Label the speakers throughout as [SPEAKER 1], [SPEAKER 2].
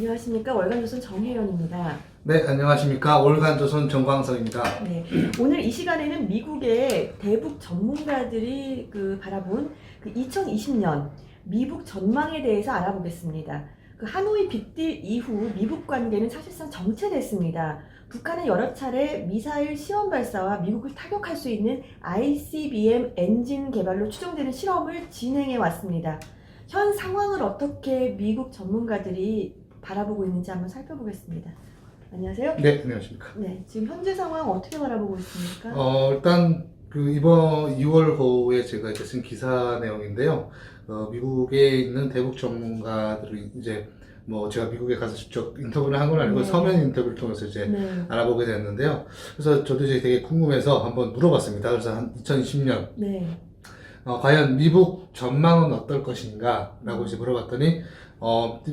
[SPEAKER 1] 안녕하십니까. 월간조선 정혜연입니다.
[SPEAKER 2] 네, 안녕하십니까. 월간조선 정광석입니다.
[SPEAKER 1] 네, 오늘 이 시간에는 미국의 대북 전문가들이 바라본 2020년 미국 전망에 대해서 알아보겠습니다. 하노이 빅딜 이후 미국 관계는 사실상 정체됐습니다. 북한은 여러 차례 미사일 시험 발사와 미국을 타격할 수 있는 ICBM 엔진 개발로 추정되는 실험을 진행해 왔습니다. 현 상황을 어떻게 미국 전문가들이 바라보고 있는지 한번 살펴보겠습니다. 안녕하세요.
[SPEAKER 2] 네, 안녕하십니까.
[SPEAKER 1] 네, 지금 현재 상황 어떻게 바라보고 있습니까?
[SPEAKER 2] 일단 이번 2월호에 제가 이제 쓴 기사 내용인데요. 미국에 있는 대북 전문가들을 이제 제가 미국에 가서 직접 인터뷰를 한 건 아니고
[SPEAKER 1] 네.
[SPEAKER 2] 서면 인터뷰를 통해서 이제
[SPEAKER 1] 네.
[SPEAKER 2] 알아보게 됐는데요. 그래서 저도 이제 되게 궁금해서 한번 물어봤습니다. 그래서 한 2020년
[SPEAKER 1] 네.
[SPEAKER 2] 과연 미국 전망은 어떨 것인가 라고 이제 물어봤더니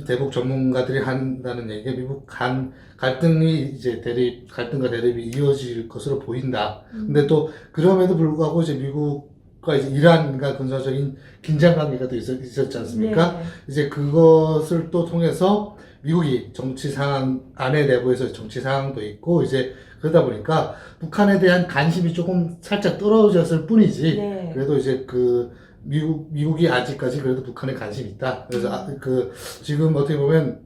[SPEAKER 2] 대북 전문가들이 한다는 얘기가 미국 간 갈등이 이제 갈등과 대립이 이어질 것으로 보인다. 근데 또 그럼에도 불구하고 이제 미국과 이제 이란과 군사적인 긴장 관계가 또 있었지 않습니까?
[SPEAKER 1] 네.
[SPEAKER 2] 이제 그것을 또 통해서 미국이 정치 상황 안에 내부에서 정치 상황도 있고 이제 그러다 보니까 북한에 대한 관심이 조금 살짝 떨어졌을 뿐이지.
[SPEAKER 1] 네.
[SPEAKER 2] 그래도 이제 미국이 아직까지 그래도 북한에 관심이 있다. 그래서 지금 어떻게 보면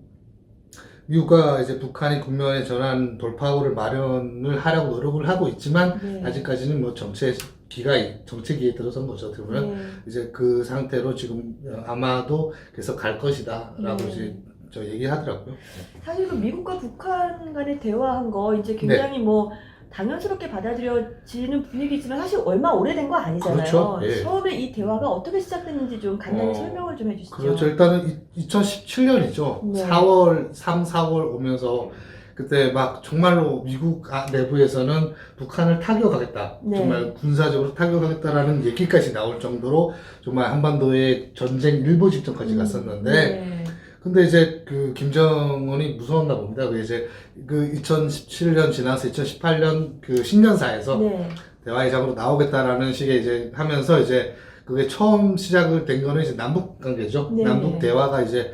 [SPEAKER 2] 미국과 이제 북한이 국면에 전환 돌파구를 마련을 하려고 노력을 하고 있지만
[SPEAKER 1] 네.
[SPEAKER 2] 아직까지는 정체기에 들어선 거죠. 어떻게 보면
[SPEAKER 1] 네.
[SPEAKER 2] 이제 그 상태로 지금 아마도 계속 갈 것이다라고
[SPEAKER 1] 네.
[SPEAKER 2] 이제 저 얘기하더라고요.
[SPEAKER 1] 사실 미국과 북한 간의 대화한 거 이제 굉장히 당연스럽게 받아들여지는 분위기지만 사실 얼마 오래된 거 아니잖아요.
[SPEAKER 2] 그렇죠. 예.
[SPEAKER 1] 처음에 이 대화가 어떻게 시작됐는지 좀 간단히 설명을 좀 해주시죠.
[SPEAKER 2] 그렇죠. 일단은 2017년이죠.
[SPEAKER 1] 네.
[SPEAKER 2] 4월 오면서 그때 막 정말로 미국 내부에서는 북한을 타격하겠다.
[SPEAKER 1] 네.
[SPEAKER 2] 정말 군사적으로 타격하겠다라는 얘기까지 나올 정도로 정말 한반도의 전쟁 일보 직전까지 갔었는데
[SPEAKER 1] 네.
[SPEAKER 2] 근데 이제 김정은이 무서웠나 봅니다. 이제 2017년 지나서 2018년 신년사에서
[SPEAKER 1] 네.
[SPEAKER 2] 대화의장으로 나오겠다라는 식의 이제 하면서 이제 그게 처음 시작을 된 거는 이제 남북 관계죠.
[SPEAKER 1] 네.
[SPEAKER 2] 남북 대화가 이제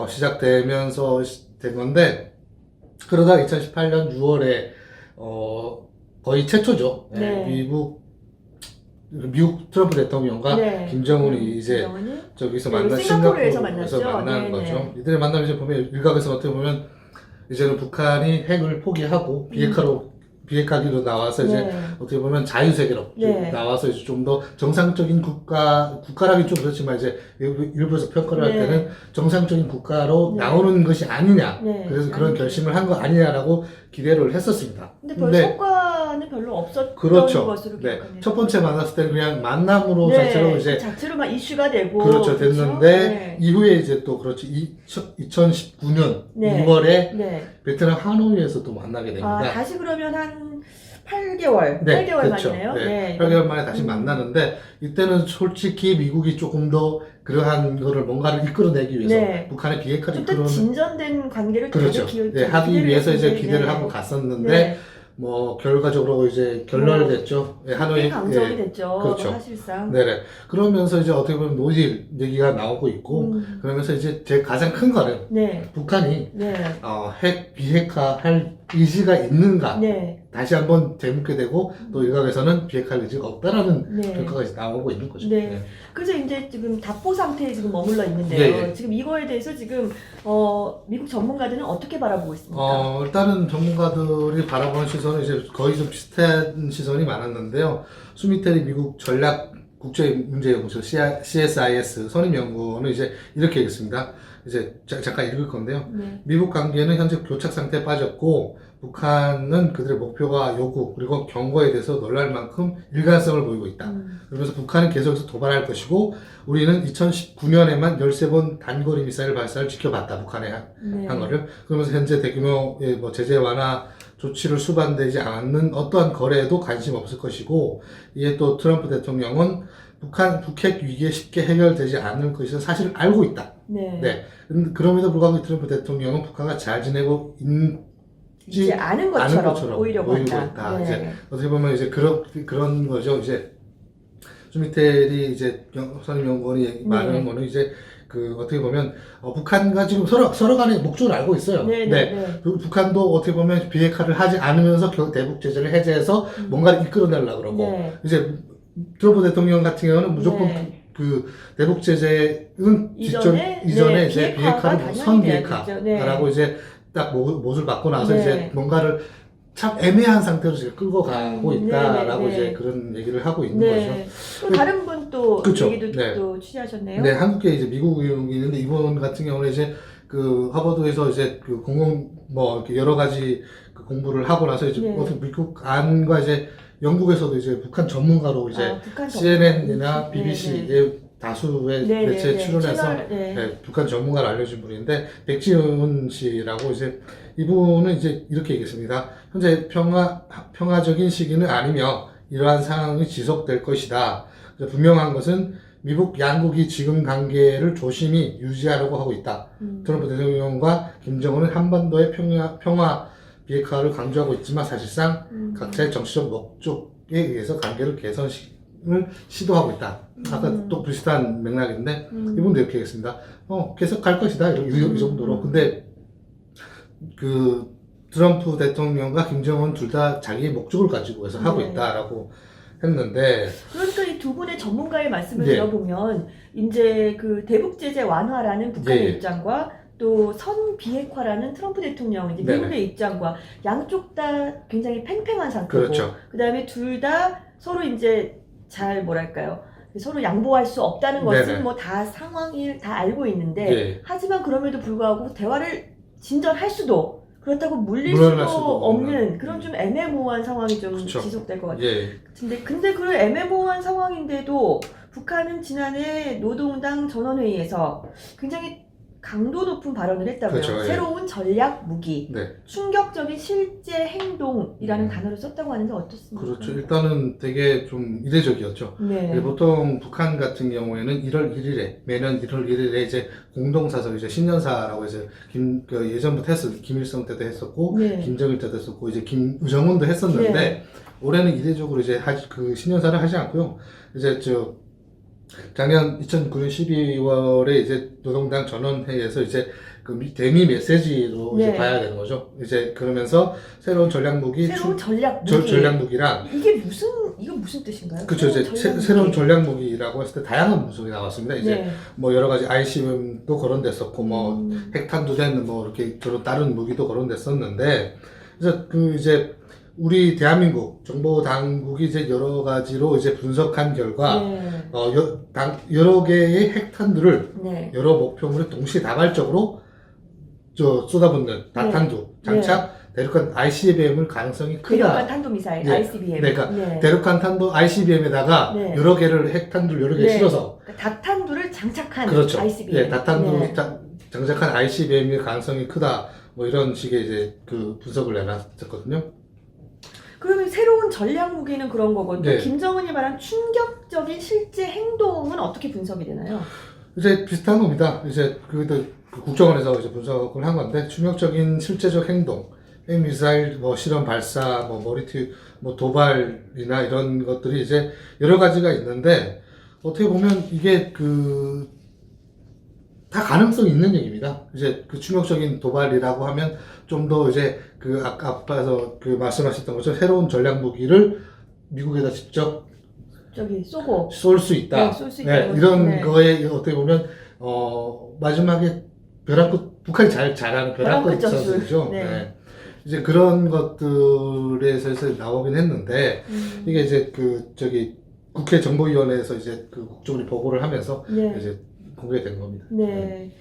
[SPEAKER 2] 시작되면서 된 건데 그러다 2018년 6월에 거의 최초죠.
[SPEAKER 1] 네.
[SPEAKER 2] 미국 트럼프 대통령과
[SPEAKER 1] 네.
[SPEAKER 2] 김정은이 이제
[SPEAKER 1] 김정은이?
[SPEAKER 2] 저기서
[SPEAKER 1] 싱가포르에서
[SPEAKER 2] 만나서
[SPEAKER 1] 만났죠.
[SPEAKER 2] 만나는
[SPEAKER 1] 네,
[SPEAKER 2] 거죠.
[SPEAKER 1] 네.
[SPEAKER 2] 이들의 만남을 이제 보면 일각에서 어떻게 보면 이제는 북한이 핵을 포기하고 비핵화기로 나와서 이제
[SPEAKER 1] 네.
[SPEAKER 2] 어떻게 보면 자유세계로
[SPEAKER 1] 네.
[SPEAKER 2] 나와서 이제 좀 더 정상적인 국가라기 좀 그렇지만 이제 일부에서 평가를 할
[SPEAKER 1] 네.
[SPEAKER 2] 때는 정상적인 국가로
[SPEAKER 1] 네.
[SPEAKER 2] 나오는 것이 아니냐.
[SPEAKER 1] 네.
[SPEAKER 2] 그래서 그런 결심을 한 거 아니냐라고 기대를 했었습니다.
[SPEAKER 1] 근데 별 성과는 별로 없었던
[SPEAKER 2] 그렇죠.
[SPEAKER 1] 것으로
[SPEAKER 2] 네.
[SPEAKER 1] 기억하네요.
[SPEAKER 2] 첫 번째 만났을 때는 그냥 만남으로
[SPEAKER 1] 네.
[SPEAKER 2] 자체로 이제
[SPEAKER 1] 자체로만 이슈가 되고
[SPEAKER 2] 그렇죠. 됐는데
[SPEAKER 1] 네.
[SPEAKER 2] 이후에 이제 또 그렇죠. 2019년
[SPEAKER 1] 네.
[SPEAKER 2] 2월에
[SPEAKER 1] 네.
[SPEAKER 2] 베트남 하노이에서 또 만나게 됩니다.
[SPEAKER 1] 다시 그러면 한 8개월,
[SPEAKER 2] 네,
[SPEAKER 1] 8개월
[SPEAKER 2] 그렇죠.
[SPEAKER 1] 만이네요.
[SPEAKER 2] 네, 8개월 만에 다시 만나는데 이때는 솔직히 미국이 조금 더 그러한 거를 뭔가를 이끌어내기 위해서
[SPEAKER 1] 네.
[SPEAKER 2] 북한의 비핵화를
[SPEAKER 1] 좀 더
[SPEAKER 2] 이끌어내
[SPEAKER 1] 진전된 관계를
[SPEAKER 2] 그렇죠. 하기 위해서 이제 기대를 하고 갔었는데
[SPEAKER 1] 네.
[SPEAKER 2] 결과적으로 이제 결렬됐죠. 하노이
[SPEAKER 1] 강정이 됐죠.
[SPEAKER 2] 그렇죠.
[SPEAKER 1] 사실상.
[SPEAKER 2] 네네. 그러면서 이제 어떻게 보면 노질 얘기가 나오고 있고 그러면서 이제 제 가장 큰 거는
[SPEAKER 1] 네.
[SPEAKER 2] 북한이
[SPEAKER 1] 네.
[SPEAKER 2] 핵 비핵화할 의지가 있는가
[SPEAKER 1] 네.
[SPEAKER 2] 다시 한번 되묻게 되고 또 일각에서는 비핵화할 의지가 없다라는
[SPEAKER 1] 네.
[SPEAKER 2] 평가가 나오고 있는 거죠.
[SPEAKER 1] 네. 그래서 이제 지금 답보 상태에 지금 머물러 있는데요.
[SPEAKER 2] 네, 예.
[SPEAKER 1] 지금 이거에 대해서 지금 미국 전문가들은 어떻게 바라보고 있습니까?
[SPEAKER 2] 일단은 전문가들이 바라보는 시선은 이제 거의 좀 비슷한 시선이 많았는데요. 수미테리 미국 전략 국제문제연구소 CSIS 선임연구원은 이제 이렇게 얘기했습니다. 이제 잠깐 읽을 건데요.
[SPEAKER 1] 네.
[SPEAKER 2] 미국 관계는 현재 교착 상태에 빠졌고 북한은 그들의 목표와 요구 그리고 경고에 대해서 놀랄 만큼 일관성을 보이고 있다. 그러면서 북한은 계속해서 도발할 것이고 우리는 2019년에만 13번 단거리 미사일 발사를 지켜봤다. 북한에 한 거를. 그러면서 현재 대규모의 제재 완화 조치를 수반되지 않는 어떠한 거래에도 관심 없을 것이고 이에 또 트럼프 대통령은 북핵 위기에 쉽게 해결되지 않을 것을 사실을 알고 있다.
[SPEAKER 1] 네.
[SPEAKER 2] 네. 그럼에도 불구하고 트럼프 대통령은 북한과 잘 지내고
[SPEAKER 1] 있지 않은 것처럼 보이려고 한다. 네.
[SPEAKER 2] 이제 어떻게 보면 이제 그런 거죠. 이제 수미텔이 이제 선임연구원이 말하는 거는 이제 그 어떻게 보면 북한과 지금 서로 간에 목적을 알고 있어요.
[SPEAKER 1] 네.
[SPEAKER 2] 그리고 북한도 어떻게 보면 비핵화를 하지 않으면서 대북 제재를 해제해서 뭔가를 이끌어내려고 그러고
[SPEAKER 1] 네.
[SPEAKER 2] 이제 트럼프 대통령 같은 경우는 무조건
[SPEAKER 1] 네.
[SPEAKER 2] 그 대북 제재는 이전에 이제 비핵화를 선 비핵화라고 이제 딱 못을 받고 나서
[SPEAKER 1] 네.
[SPEAKER 2] 이제 뭔가를 참 애매한 상태로 지금 끌고 가고 있다라고
[SPEAKER 1] 네.
[SPEAKER 2] 이제 그런 얘기를 하고 있는 거죠.
[SPEAKER 1] 또 다른 분 또
[SPEAKER 2] 그쵸.
[SPEAKER 1] 얘기도
[SPEAKER 2] 네.
[SPEAKER 1] 또 취재하셨네요.
[SPEAKER 2] 네, 한국에 이제 미국이 있는데 이분 같은 경우는 이제 그 하버드에서 이제 그 공공 뭐 이렇게 여러 가지 그 공부를 하고 나서 이제
[SPEAKER 1] 네.
[SPEAKER 2] 미국 안과 이제 영국에서도 이제 북한 전문가로 이제
[SPEAKER 1] 북한
[SPEAKER 2] CNN이나
[SPEAKER 1] 전문.
[SPEAKER 2] BBC의 다수의 매체에 출연해서 북한 전문가를 알려진 분인데 백지훈 씨라고 이제 이분은 이제 이렇게 얘기했습니다. 현재 평화적인 시기는 아니며 이러한 상황이 지속될 것이다. 분명한 것은 미국 양국이 지금 관계를 조심히 유지하려고 하고 있다. 트럼프 대통령과 김정은은 한반도의 평화 비핵화를 강조하고 있지만 사실상 각자의 정치적 목적에 의해서 관계를 개선을 시도하고 있다. 아까 또 비슷한 맥락인데 이분도 이렇게 했습니다. 계속 갈 것이다. 이 정도로. 근데 그 트럼프 대통령과 김정은 둘 다 자기의 목적을 가지고 해서 하고 있다라고 했는데
[SPEAKER 1] 그러니까 이 두 분의 전문가의 말씀을
[SPEAKER 2] 네.
[SPEAKER 1] 들어보면 이제 그 대북 제재 완화라는 북한의
[SPEAKER 2] 네.
[SPEAKER 1] 입장과 또 선 비핵화라는 트럼프 대통령 이제 미국의
[SPEAKER 2] 네네.
[SPEAKER 1] 입장과 양쪽 다 굉장히 팽팽한 상태고
[SPEAKER 2] 그렇죠.
[SPEAKER 1] 그다음에 둘 다 서로 이제 잘 뭐랄까요? 서로 양보할 수 없다는 것은
[SPEAKER 2] 네네.
[SPEAKER 1] 뭐 다 상황을 다 알고 있는데
[SPEAKER 2] 네.
[SPEAKER 1] 하지만 그럼에도 불구하고 대화를 진전할 수도 그렇다고 물릴
[SPEAKER 2] 물러날
[SPEAKER 1] 수도
[SPEAKER 2] 수도
[SPEAKER 1] 없는 그런 좀 애매모호한 상황이 좀
[SPEAKER 2] 그쵸.
[SPEAKER 1] 지속될 것 같아요.
[SPEAKER 2] 예.
[SPEAKER 1] 근데 그런 애매모호한 상황인데도 북한은 지난해 노동당 전원회의에서 굉장히 강도 높은 발언을 했다고요.
[SPEAKER 2] 그렇죠, 예.
[SPEAKER 1] 새로운 전략 무기,
[SPEAKER 2] 네.
[SPEAKER 1] 충격적인 실제 행동이라는 단어를 썼다고 하는데 어떻습니까?
[SPEAKER 2] 그렇죠. 일단은 되게 좀 이례적이었죠.
[SPEAKER 1] 네.
[SPEAKER 2] 보통 북한 같은 경우에는 1월 1일에 매년 1월 1일에 이제 공동사설 이제 신년사라고 해서 예전부터 김일성 때도 했었고
[SPEAKER 1] 네.
[SPEAKER 2] 김정일 때도 했었고 이제 김정은도 했었는데
[SPEAKER 1] 네.
[SPEAKER 2] 올해는 이례적으로 이제 그 신년사를 하지 않고요. 이제 작년 2009년 12월에 이제 노동당 전원회의에서 이제 그 대미 메시지로
[SPEAKER 1] 네.
[SPEAKER 2] 이제 봐야 되는 거죠. 이제 그러면서 새로운 전략 무기,
[SPEAKER 1] 새로운 전략 무기.
[SPEAKER 2] 전략 무기랑
[SPEAKER 1] 이거 무슨 뜻인가요?
[SPEAKER 2] 그렇죠. 이제 새로운 전략 무기라고 했을 때 다양한 분석이 나왔습니다. 이제
[SPEAKER 1] 네.
[SPEAKER 2] 뭐 여러 가지 ICBM도 거론됐었고 뭐 핵탄두 된 뭐 이렇게 저런 다른 무기도 거론됐었는데 그래서 이제 우리 대한민국 정보 당국이 이제 여러 가지로 이제 분석한 결과
[SPEAKER 1] 네.
[SPEAKER 2] 여러 개의 핵탄두를
[SPEAKER 1] 네.
[SPEAKER 2] 여러 목표물에 동시다발적으로 쏟아붓는 다탄두 장착 대륙간 ICBM을 가능성이 크다.
[SPEAKER 1] 대륙간 탄도미사일
[SPEAKER 2] 네.
[SPEAKER 1] ICBM.
[SPEAKER 2] 그러니까 대륙간 탄도 ICBM에다가
[SPEAKER 1] 네.
[SPEAKER 2] 여러 개를 핵탄두를 여러 개 실어서
[SPEAKER 1] 그러니까 다탄두를 장착한
[SPEAKER 2] 그렇죠.
[SPEAKER 1] ICBM.
[SPEAKER 2] 예, 다탄두 장착한 ICBM의 가능성이 크다. 뭐 이런 식의 이제 그 분석을 내놨었거든요.
[SPEAKER 1] 그러면 새로운 전략 무기는 그런 거고 또
[SPEAKER 2] 네.
[SPEAKER 1] 김정은이 말한 충격적인 실제 행동은 어떻게 분석이 되나요?
[SPEAKER 2] 이제 비슷한 겁니다. 이제 그것도 국정원에서 이제 분석을 한 건데 충격적인 실제적 행동, 핵미사일 뭐 실험 발사, 뭐 머리띠, 뭐 도발이나 이런 것들이 이제 여러 가지가 있는데 어떻게 보면 이게 다 가능성이 있는 얘기입니다. 이제 그 충격적인 도발이라고 하면 좀 더 이제 앞에서 말씀하셨던 것처럼 새로운 전략 무기를 미국에다 직접
[SPEAKER 1] 쏘고
[SPEAKER 2] 쏠 수 있다.
[SPEAKER 1] 네, 쏠 수 있다는
[SPEAKER 2] 이런 거에 어떻게 보면 마지막에 북한이 잘하는 벼랑끝 전술이죠.
[SPEAKER 1] 네.
[SPEAKER 2] 이제 그런 것들에서 나오긴 했는데 이게 이제 국회 정보위원회에서 이제 국정원이 보고를 하면서 이제 공개된 겁니다.
[SPEAKER 1] 네.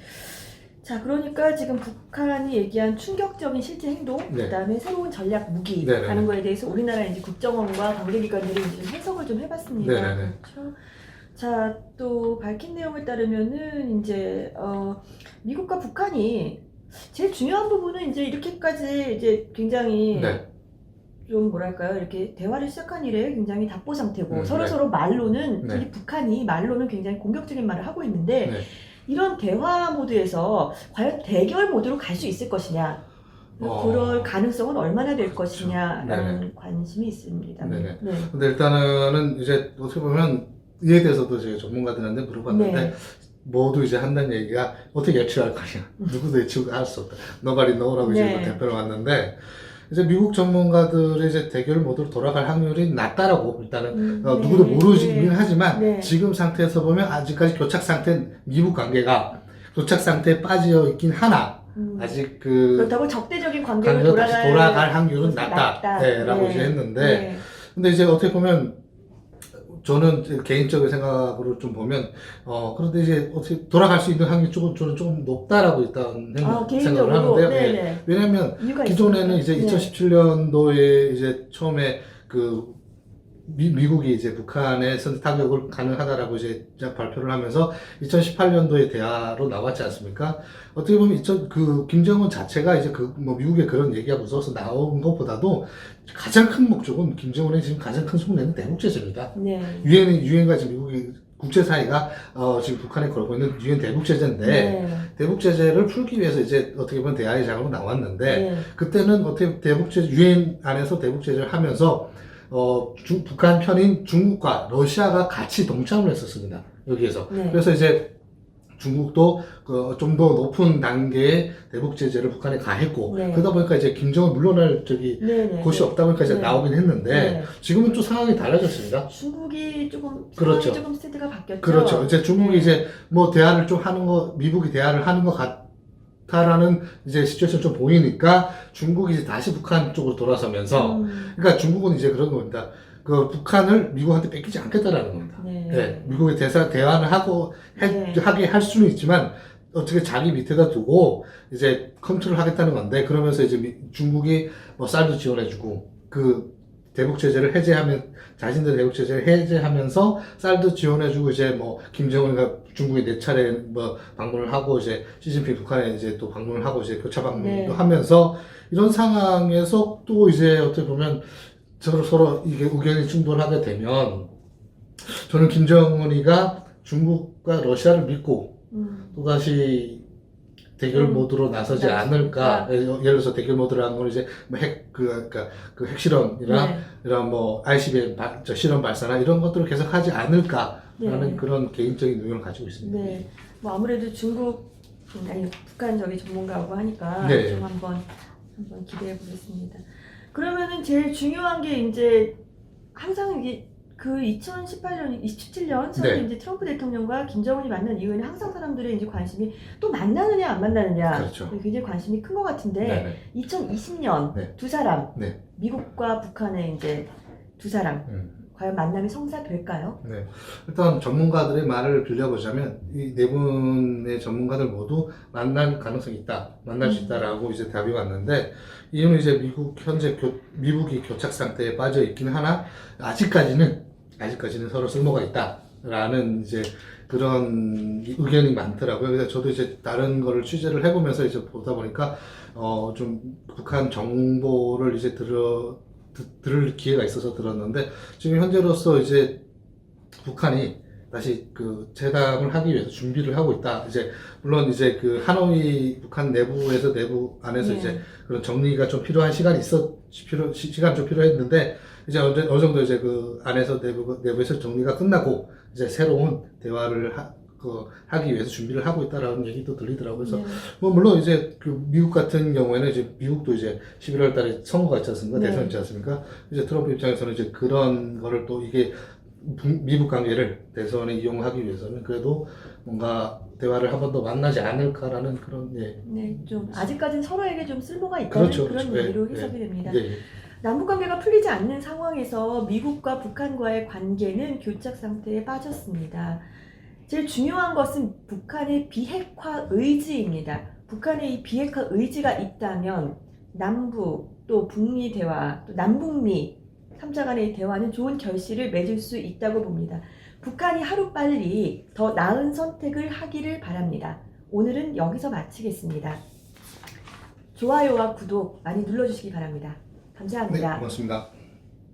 [SPEAKER 1] 자, 그러니까 지금 북한이 얘기한 충격적인 실제 행동, 그다음에 새로운 전략 무기라는 거에 대해서 우리나라 이제 국정원과 관계기관들이 이제 좀 해석을 좀 해봤습니다. 그렇죠. 자, 또 밝힌 내용에 따르면은 이제 미국과 북한이 제일 중요한 부분은 이제 이렇게까지 이제 굉장히 좀 뭐랄까요, 이렇게 대화를 시작한 이래 굉장히 답보 상태고 서로 말로는 특히 북한이 말로는 굉장히 공격적인 말을 하고 있는데. 이런 대화 모드에서 과연 대결 모드로 갈 수 있을 것이냐, 그럴 가능성은 얼마나 될 것이냐라는 관심이 있습니다.
[SPEAKER 2] 근데 일단은 이제 어떻게 보면 이에 대해서도 제가 전문가들한테 물어봤는데 모두 이제 한다는 얘기가 어떻게 예측할 거냐. 누구도 예측할 수 없다. Nobody know라고 이제
[SPEAKER 1] 네.
[SPEAKER 2] 대표로 왔는데, 이제 미국 전문가들의 이제 대결 모드로 돌아갈 확률이 낮다라고 일단은
[SPEAKER 1] 네.
[SPEAKER 2] 누구도 모르긴 하지만
[SPEAKER 1] 네.
[SPEAKER 2] 지금 상태에서 보면 아직까지 교착 상태인 미국 관계가 교착 상태에 빠져 있긴 하나 아직 그
[SPEAKER 1] 그렇다고 적대적인 관계로
[SPEAKER 2] 관계가 다시 돌아갈 확률은 낮다. 네, 라고
[SPEAKER 1] 네.
[SPEAKER 2] 이제 했는데,
[SPEAKER 1] 네.
[SPEAKER 2] 근데 이제 어떻게 보면 저는 개인적인 생각으로 좀 보면 그런데 이제 어떻게 돌아갈 수 있는 확률이 저는 조금 높다라고 일단 생각을
[SPEAKER 1] 개인적으로
[SPEAKER 2] 하는데요.
[SPEAKER 1] 네네.
[SPEAKER 2] 네. 왜냐면
[SPEAKER 1] 이유가
[SPEAKER 2] 기존에는
[SPEAKER 1] 있습니까?
[SPEAKER 2] 이제 2017년도에 이제 처음에 그 미국이 이제 북한의 선제 타격을 가능하다라고 이제 발표를 하면서 2018년도에 대화로 나왔지 않습니까? 어떻게 보면 김정은 자체가 이제 미국의 그런 얘기가 무서워서 나온 것보다도 가장 큰 목적은 김정은의 지금 가장 큰 숙제는 대북 제재입니다.
[SPEAKER 1] 네.
[SPEAKER 2] 유엔과 지금 미국이 국제 사회가 지금 북한에 걸고 있는 유엔 대북 제재인데
[SPEAKER 1] 네.
[SPEAKER 2] 대북 제재를 풀기 위해서 이제 어떻게 보면 대화의 장으로 나왔는데
[SPEAKER 1] 네.
[SPEAKER 2] 그때는 어떻게 대북 제재 유엔 안에서 대북 제재를 하면서 북한 편인 중국과 러시아가 같이 동참을 했었습니다. 여기에서.
[SPEAKER 1] 네.
[SPEAKER 2] 그래서 이제 중국도 좀 더 높은 단계의 대북 제재를 북한에 가했고
[SPEAKER 1] 네.
[SPEAKER 2] 그러다 보니까 이제 김정은 물러날
[SPEAKER 1] 네.
[SPEAKER 2] 곳이 없다 보니까 이제
[SPEAKER 1] 네.
[SPEAKER 2] 나오긴 했는데
[SPEAKER 1] 네.
[SPEAKER 2] 지금은 또 상황이 달라졌습니다.
[SPEAKER 1] 중국이 조금
[SPEAKER 2] 그렇죠.
[SPEAKER 1] 조금 스탠스가 바뀌었죠.
[SPEAKER 2] 그렇죠. 이제 중국이
[SPEAKER 1] 네.
[SPEAKER 2] 이제 뭐 대화를 좀 하는 미국이 대화를 하는 것 같다라는 이제 시츄에이션 좀 보이니까 중국이 이제 다시 북한 쪽으로 돌아서면서 그러니까 중국은 이제 그런 겁니다. 그 북한을 미국한테 뺏기지 않겠다라는 겁니다.
[SPEAKER 1] 네.
[SPEAKER 2] 네. 미국에 대화를
[SPEAKER 1] 네.
[SPEAKER 2] 하게 할 수는 있지만 어떻게 자기 밑에다 두고 이제 컨트롤 하겠다는 건데 그러면서 이제 중국이 뭐 쌀도 지원해주고 그 대북 제재를 해제하면 자신들 대북 제재를 해제하면서 쌀도 지원해주고 이제 뭐 김정은이가 중국에 4차례 뭐 방문을 하고 이제 시진핑 북한에 이제 또 방문을 하고 이제 교차 방문도
[SPEAKER 1] 네.
[SPEAKER 2] 하면서 이런 상황에서 또 이제 어떻게 보면 서로 이게 의견이 충돌하게 되면 저는 김정은이가 중국과 러시아를 믿고 또다시 대결 모드로 나서지 않을까. 예를 들어서 대결 모드라는 건 이제 뭐 그 핵실험이나
[SPEAKER 1] 네.
[SPEAKER 2] 이런 뭐 ICBM 실험 발사나 이런 것들을 계속 하지 않을까라는
[SPEAKER 1] 네.
[SPEAKER 2] 그런 개인적인 의견을 가지고 있습니다.
[SPEAKER 1] 네. 뭐 아무래도 북한 저기 전문가고 하니까
[SPEAKER 2] 네.
[SPEAKER 1] 좀 한번 기대해 보겠습니다. 그러면은 제일 중요한 게 이제 항상 이게 그 2018년, 27년 처음에
[SPEAKER 2] 네.
[SPEAKER 1] 이제 트럼프 대통령과 김정은이 만난 이후에는 항상 사람들의 이제 관심이 또 만나느냐 안 만나느냐
[SPEAKER 2] 그렇죠.
[SPEAKER 1] 굉장히 관심이 큰 것 같은데
[SPEAKER 2] 네네.
[SPEAKER 1] 2020년
[SPEAKER 2] 네.
[SPEAKER 1] 두 사람
[SPEAKER 2] 네.
[SPEAKER 1] 미국과 북한의 이제 두 사람 과연 만남이 성사될까요?
[SPEAKER 2] 네. 일단 전문가들의 말을 빌려보자면 이 네 분의 전문가들 모두 만날 가능성이 있다, 만날 수 있다라고 이제 답이 왔는데 이유는 이제 미국이 교착 상태에 빠져 있긴 하나 아직까지는 서로 쓸모가 있다라는 이제 그런 의견이 많더라고요. 그래서 저도 이제 다른 거를 취재를 해보면서 이제 보다 보니까 좀 북한 정보를 이제 들을 기회가 있어서 들었는데 지금 현재로서 이제 북한이 다시 그 회담을 하기 위해서 준비를 하고 있다. 이제 물론 이제 그 하노이 북한 내부 안에서
[SPEAKER 1] 네.
[SPEAKER 2] 이제 그런 정리가 좀 필요한 시간이 시간 좀 필요했는데 이제 어느 정도 이제 그 안에서 내부에서 정리가 끝나고 이제 새로운 대화를 하기 위해서 준비를 하고 있다라는 얘기도 들리더라고요. 그래서
[SPEAKER 1] 네.
[SPEAKER 2] 뭐 물론 이제 그 미국 같은 경우에는 이제 미국도 이제 11월 달에 선거가 있지 않습니까?
[SPEAKER 1] 네.
[SPEAKER 2] 대선 있지 않습니까? 이제 트럼프 입장에서는 이제 그런 거를 또 이게 미국 관계를 대선에 이용하기 위해서는 그래도 뭔가 대화를 한 번 더 만나지 않을까라는 그런
[SPEAKER 1] 네, 좀 아직까지는 서로에게 좀 쓸모가 있다는
[SPEAKER 2] 그렇죠,
[SPEAKER 1] 그런
[SPEAKER 2] 그렇죠.
[SPEAKER 1] 의미로
[SPEAKER 2] 예,
[SPEAKER 1] 해석이
[SPEAKER 2] 예.
[SPEAKER 1] 됩니다.
[SPEAKER 2] 예, 예.
[SPEAKER 1] 남북 관계가 풀리지 않는 상황에서 미국과 북한과의 관계는 교착 상태에 빠졌습니다. 제일 중요한 것은 북한의 비핵화 의지입니다. 북한의 이 비핵화 의지가 있다면 남북 또 북미 대화 또 남북미 3자 간의 대화는 좋은 결실을 맺을 수 있다고 봅니다. 북한이 하루빨리 더 나은 선택을 하기를 바랍니다. 오늘은 여기서 마치겠습니다. 좋아요와 구독 많이 눌러주시기 바랍니다. 감사합니다.
[SPEAKER 2] 네, 고맙습니다.